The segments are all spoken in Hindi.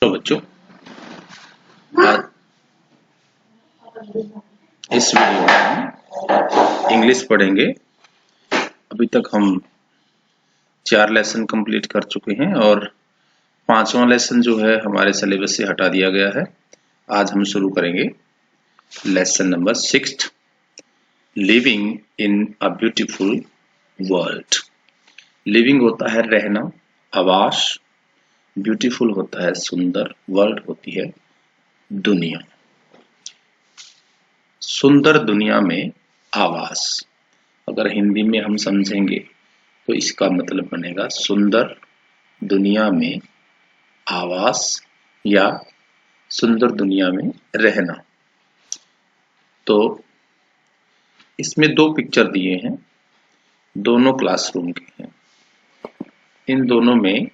तो बच्चों, आज इस वीडियो में हम इंग्लिश पढ़ेंगे। अभी तक हम 4 लेसन कंप्लीट कर चुके हैं और 5वां लेसन जो है हमारे सिलेबस से हटा दिया गया है। आज हम शुरू करेंगे lesson number 6, living in a beautiful world. Living होता है रहना, आवास। ब्यूटीफुल होता है सुंदर, वर्ल्ड होती है दुनिया। सुंदर दुनिया में आवास, अगर हिंदी में हम समझेंगे तो इसका मतलब बनेगा सुंदर दुनिया में आवास या सुंदर दुनिया में रहना। तो इसमें 2 पिक्चर दिए हैं, दोनों क्लासरूम के हैं। इन दोनों में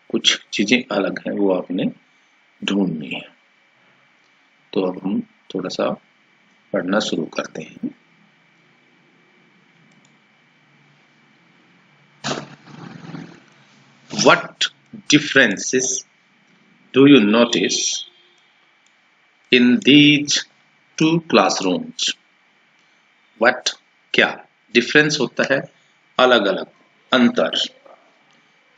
कुछ चीजें अलग हैं, वो आपने ढूंढनी है। तो अब हम थोड़ा सा पढ़ना शुरू करते हैं। What differences do you notice in these 2 classrooms? What क्या डिफरेंस होता है अलग अलग, अंतर।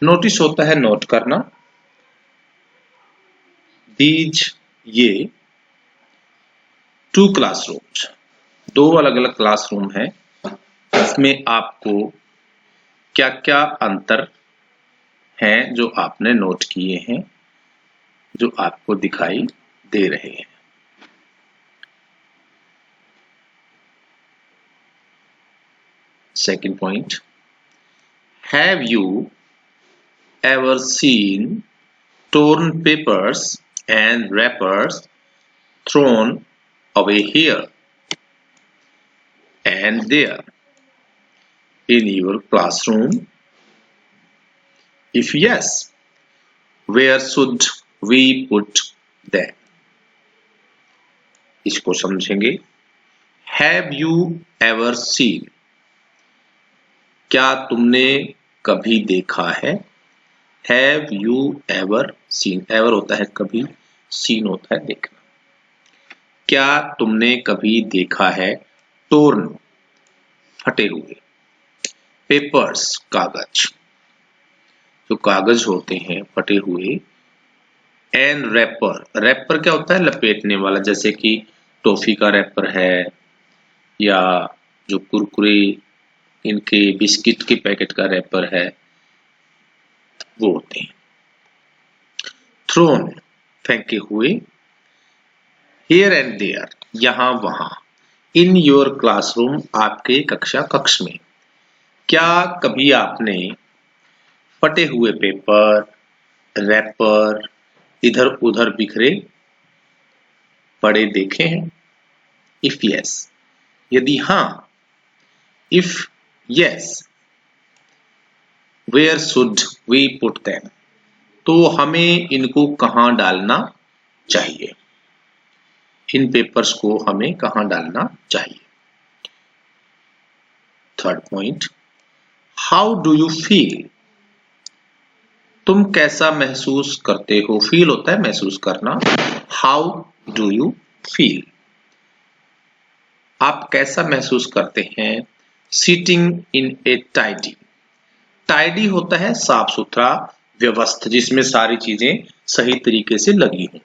नोटिस होता है नोट करना। दीज ये 2 क्लासरूम्स, 2 अलग अलग क्लासरूम है। इसमें आपको क्या क्या अंतर हैं जो आपने नोट किए हैं, जो आपको दिखाई दे रहे हैं। Second point, have you ever seen torn papers and wrappers thrown away here and there in your classroom? If yes, where should we put them? इसको समझेंगे। Have you ever seen, क्या तुमने कभी देखा है। Have you ever seen, ever होता है कभी, seen होता है देखना। क्या तुमने कभी देखा है torn, फटे हुए, पेपर्स कागज, जो कागज होते हैं फटे हुए, एंड रैपर, रैपर क्या होता है लपेटने वाला, जैसे कि टॉफी का रैपर है या जो कुरकुरे इनके बिस्किट के पैकेट का रैपर है, वो होते हैं। थ्रोन, फेंके हुए। हियर एंड देयर, यहां वहां। इन योर क्लासरूम, आपके कक्षा कक्ष में। क्या कभी आपने फटे हुए पेपर, रैपर इधर उधर बिखरे पड़े देखे हैं? इफ यस, यदि हां, if yes, where should we put them, तो हमें इनको कहां डालना चाहिए, इन पेपर्स को हमें कहां डालना चाहिए। Third point, how do you feel, तुम कैसा महसूस करते हो। फील होता है महसूस करना। हाउ डू यू फील, आप कैसा महसूस करते हैं। Sitting in A tidy, tidy होता है साफ सुथरा, व्यवस्थित, जिसमें सारी चीजें सही तरीके से लगी हों।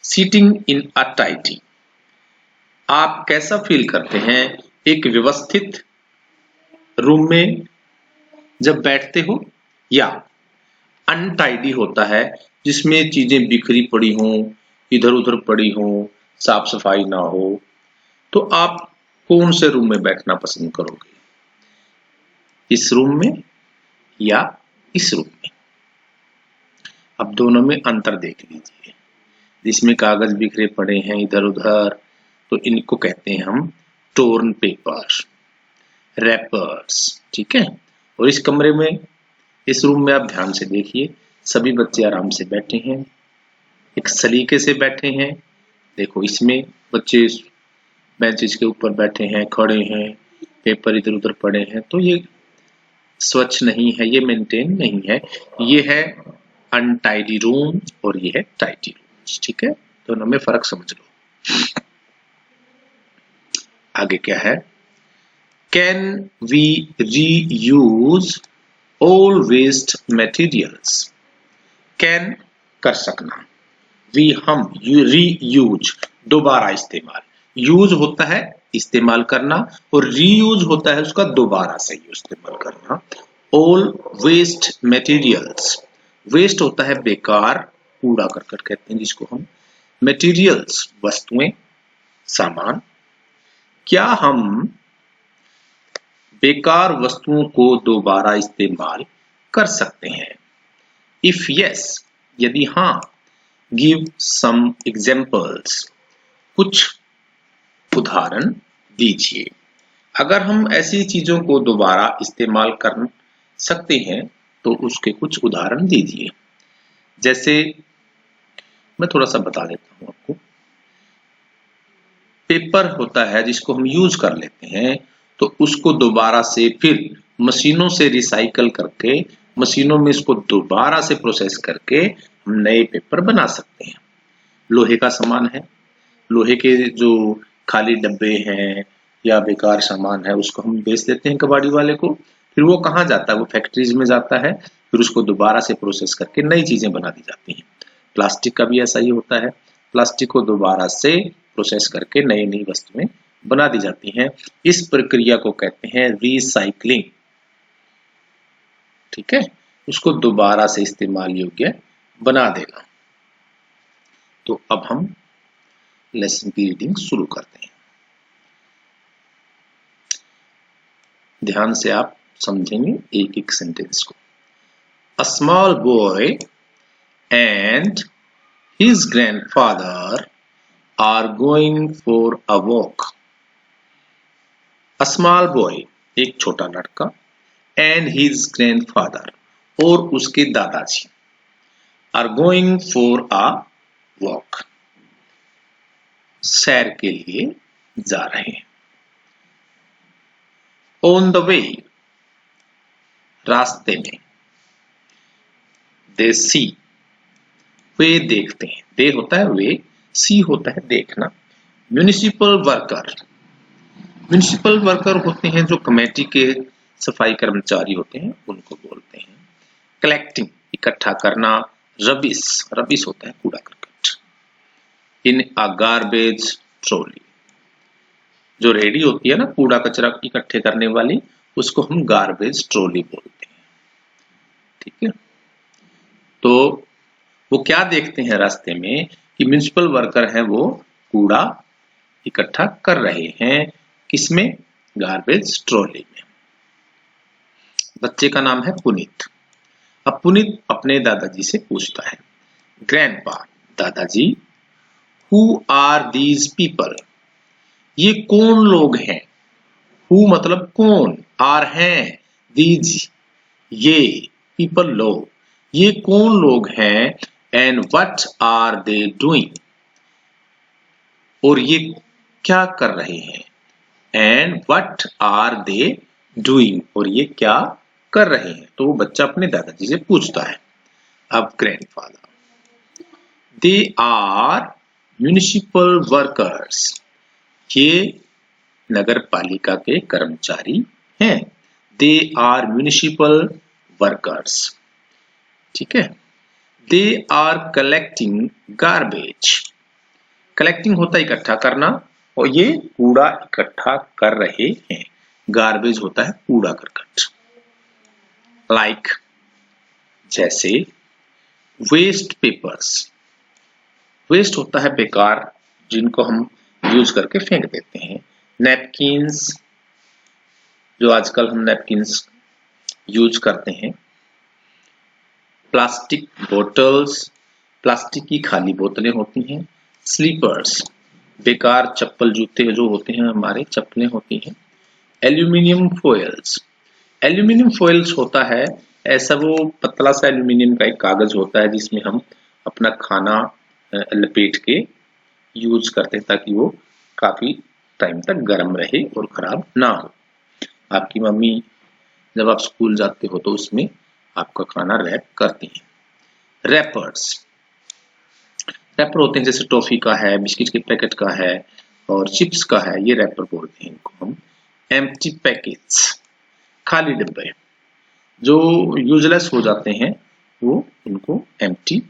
सिटिंग इन अ टाइडी, आप कैसा फील करते हैं एक व्यवस्थित रूम में जब बैठते हो, या अनटाइडी होता है जिसमें चीजें बिखरी पड़ी हों, इधर उधर पड़ी हों, साफ सफाई ना हो। तो आप कौन से रूम में बैठना पसंद करोगे, इस रूम में या इस रूम में। अब दोनों में अंतर देख लीजिए। जिसमें कागज बिखरे पड़े हैं इधर उधर, तो इनको कहते हैं हम टोर्न पेपर, रैपर्स, ठीक है। और इस कमरे में, इस रूम में आप ध्यान से देखिए, सभी बच्चे आराम से बैठे हैं, एक सलीके से बैठे हैं। देखो इसमें बच्चे बेंचेस के ऊपर बैठे हैं, खड़े हैं, पेपर इधर उधर पड़े हैं, तो ये स्वच्छ नहीं है, ये मेंटेन नहीं है। ये है अनटाइडी रूम और ये है टाइडी रूम्स। ठीक है, दोनों में फर्क समझ लो। आगे क्या है, can we reuse all waste materials. Can कर सकना, वी हम, रीयूज दोबारा इस्तेमाल, यूज होता है इस्तेमाल करना और रीयूज होता है उसका दोबारा से इस्तेमाल करना। ऑल वेस्ट मटेरियल्स, वेस्ट होता है बेकार, कूड़ा करकट कहते हैं जिसको हम, मटेरियल्स वस्तुएं सामान, क्या हम बेकार वस्तुओं को दोबारा इस्तेमाल कर सकते हैं। इफ यस, यदि हाँ, गिव सम एग्जांपल्स, कुछ उदाहरण दीजिए। अगर हम ऐसी चीजों को दोबारा इस्तेमाल कर सकते हैं तो उसके कुछ उदाहरण दीजिए। जैसे मैं थोड़ा सा बता देता हूं आपको, पेपर होता है जिसको हम यूज कर लेते हैं तो उसको दोबारा से फिर मशीनों से रिसाइकल करके, मशीनों में इसको दोबारा से प्रोसेस करके हम नए पेपर बना सकते हैं। लोहे का सामान है, लोहे के जो खाली डब्बे हैं या बेकार सामान है उसको हम बेच देते हैं कबाड़ी वाले को, फिर वो कहाँ जाता है, वो फैक्ट्रीज में जाता है, फिर उसको दोबारा से प्रोसेस करके नई चीजें बना दी जाती हैं। प्लास्टिक का भी ऐसा ही होता है, प्लास्टिक को दोबारा से प्रोसेस करके नई नई वस्तुएं बना दी जाती हैं। इस प्रक्रिया को कहते हैं रिसाइकलिंग। ठीक है, उसको दोबारा से इस्तेमाल योग्य बना देगा। तो अब हम लेसन की रीडिंग शुरू करते हैं। ध्यान से आप समझेंगे एक एक सेंटेंस को। A small boy and his grandfather are going for a walk. A small boy, एक छोटा लड़का, एंड हिज ग्रैंडफादर, और उसके दादाजी, are going for a walk, सैर के लिए जा रहे हैं। ऑन द वे, रास्ते में। दे सी, वे देखते हैं, दे होता है वे, सी होता है देखना। म्युनिसिपल वर्कर, म्युनिसिपल वर्कर होते हैं जो कमेटी के सफाई कर्मचारी होते हैं, उनको बोलते हैं। कलेक्टिंग, इकट्ठा करना। रबिश, रबिश होता है कूड़ा करकट। इन अ गार्बेज ट्रॉली, जो रेडी होती है ना कूड़ा कचरा इकट्ठे करने वाली, उसको हम गार्बेज ट्रॉली बोलते हैं। ठीक है, तो वो क्या देखते हैं रास्ते में कि म्युनिसिपल वर्कर हैं, वो कूड़ा इकट्ठा कर रहे हैं, किसमें, गार्बेज ट्रॉली में। बच्चे का नाम है पुनीत। अब पुनीत अपने दादाजी से पूछता है, ग्रैंडपा, दादाजी, हु आर दीज पीपल, ये कौन लोग हैं। हु मतलब कौन, आर हैं, दीज ये, पीपल लोग, ये कौन लोग हैं, and what are they doing, और ये क्या कर रहे हैं। And what are they doing, और ये क्या कर रहे हैं। तो वो बच्चा अपने दादाजी से पूछता है। अब grandfather, they are municipal workers, ये नगर पालिका के कर्मचारी हैं। They are municipal workers. ठीक है, they are collecting garbage, collecting होता है इकट्ठा करना, और ये कूड़ा इकट्ठा कर रहे हैं। गार्बेज होता है कूड़ा करकट। लाइक, जैसे। वेस्ट पेपर्स, वेस्ट होता है बेकार, जिनको हम यूज करके फेंक देते हैं। नैपकिन्स, जो आजकल हम नैपकिन्स यूज करते हैं। प्लास्टिक बोतल्स, प्लास्टिक की खाली बोतलें होती हैं। स्लीपर्स, बेकार चप्पल जूते जो होते हैं हमारे, चप्पलें होती हैं। एल्यूमिनियम फॉइल्स, एल्यूमिनियम फॉइल्स होता है ऐसा वो पतला सा एल्यूमिनियम का एक कागज होता है जिसमें हम अपना खाना लपेट के यूज करते हैं ताकि वो काफी टाइम तक गर्म रहे और खराब ना हो। आपकी मम्मी जब आप स्कूल जाते हो तो उसमें आपका खाना रैप करती हैं। रैपर्स, रैपर होते हैं जैसे टॉफी का है, बिस्किट के पैकेट का है और चिप्स का है, ये रैपर बोलते हैं इनको हम। एम्प्टी पैकेट्स, खाली डिब्बे जो यूजलेस हो जाते हैं वो इनको एम्प्टी,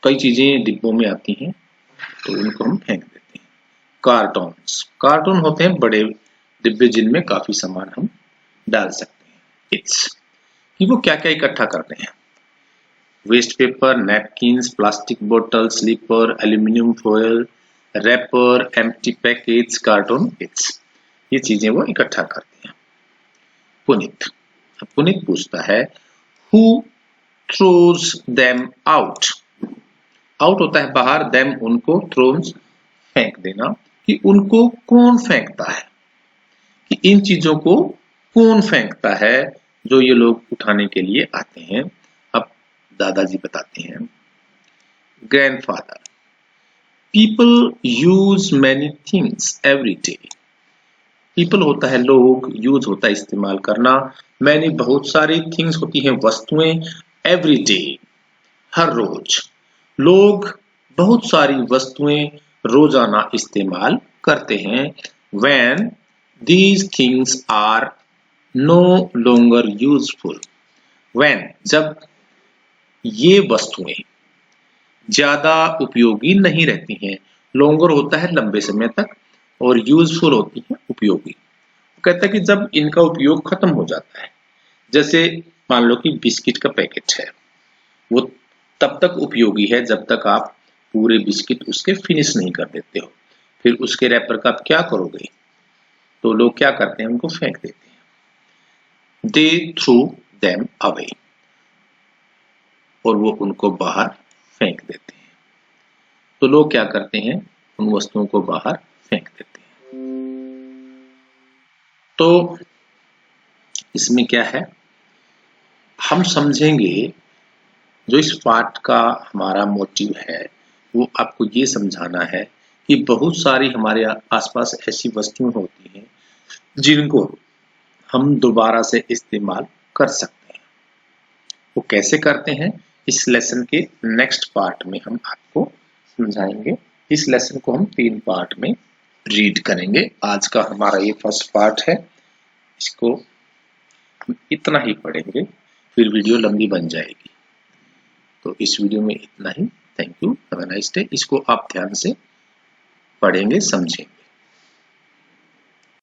कई चीजें डिब्बों में आती हैं तो इनको हम फेंक देते हैं। कार्टून्स, कार्टून होते हैं बड़े डिब्बे जिनमें काफी सामान हम डाल सकते हैं। इट्स कि वो क्या क्या इकट्ठा करते हैं, वेस्ट पेपर, नैपकिन्स, प्लास्टिक बोतल, slipper, aluminium foil, wrapper, empty packets, cartoon, it's, ये चीजें वो इकट्ठा करते हैं। पुनीत, पुनीत पूछता है who throws them out, out होता है बाहर, देम उनको, थ्रोन्स फेंक देना, कि उनको कौन फेंकता है, कि इन चीजों को कौन फेंकता है जो ये लोग उठाने के लिए आते हैं। अब दादाजी बताते हैं। Grandfather, people use many things every day, people होता है लोग, यूज होता है इस्तेमाल करना, मैनी बहुत सारी, थिंग्स होती हैं वस्तुएं, एवरी डे हर रोज, लोग बहुत सारी वस्तुएं रोजाना इस्तेमाल करते हैं। when these things are no longer useful, when जब ये वस्तुएं ज्यादा उपयोगी नहीं रहती हैं, longer होता है लंबे समय तक और useful होती है उपयोगी। कहता है कि जब इनका उपयोग खत्म हो जाता है, जैसे मान लो कि बिस्किट का पैकेट है, वो तब तक उपयोगी है जब तक आप पूरे बिस्किट उसके फिनिश नहीं कर देते हो, फिर उसके रैपर का आप क्या करोगे, तो लोग क्या करते हैं उनको फेंक देते हैं। दे थ्रू देम अवे, और वो उनको बाहर फेंक देते हैं। तो लोग क्या करते हैं, उन वस्तुओं को बाहर फेंक देते हैं। तो इसमें क्या है, हम समझेंगे, जो इस पाठ का हमारा मोटिव है वो आपको ये समझाना है कि बहुत सारी हमारे आसपास ऐसी वस्तुएं होती हैं जिनको हम दोबारा से इस्तेमाल कर सकते हैं। वो कैसे करते हैं, इस लेसन के नेक्स्ट पार्ट में हम आपको समझाएंगे। इस लेसन को हम 3 पार्ट में रीड करेंगे। आज का हमारा ये फर्स्ट पार्ट है, इसको हम इतना ही पढ़ेंगे, फिर वीडियो लंबी बन जाएगी। तो इस वीडियो में इतना ही। Thank you, have a nice day. इसको आप ध्यान से पढ़ेंगे, समझेंगे।